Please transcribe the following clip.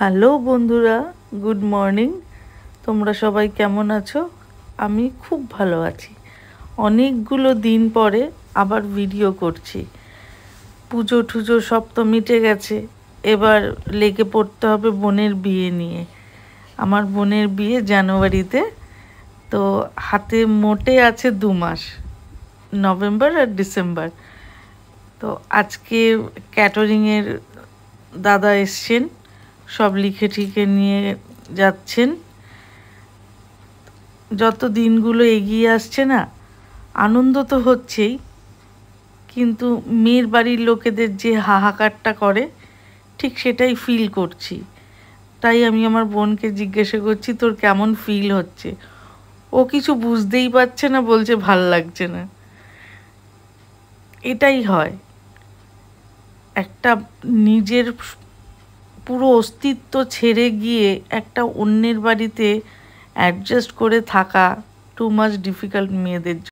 Hello বন্ধুরা, good morning. তোমরা সবাই কেমন আছো? আমি খুব ভালো আছি। অনেকগুলো দিন পরে আবার ভিডিও করছি। পুজো টুজো সব তো মিটে গেছে, এবার লেগে পড়তে হবে বোনের বিয়ে নিয়ে। আমার বোনের বিয়ে জানুয়ারিতে, তো হাতে মোটে আছে 2 মাস, নভেম্বর আর ডিসেম্বর। তো আজকে ক্যাটারিংয়ের দাদা এসছেন, সব লিখে ঠিকে নিয়ে যাচ্ছেন। যত দিনগুলো এগিয়ে আসছে না, আনন্দ তো হচ্ছেই, কিন্তু মেয়ের বাড়ির লোকেদের যে হাহাকারটা করে ঠিক সেটাই ফিল করছি। তাই আমি আমার বোনকে জিজ্ঞাসা করছি, তোর কেমন ফিল হচ্ছে? ও কিছু বুঝতেই পারছে না, বলছে ভাল লাগছে না। এটাই হয়, একটা নিজের পুরো অস্তিত্ব ছেড়ে গিয়ে একটা অন্যের বাড়িতে অ্যাডজাস্ট করে থাকা টু মাচ ডিফিকাল্ট মেয়েদের জন্য।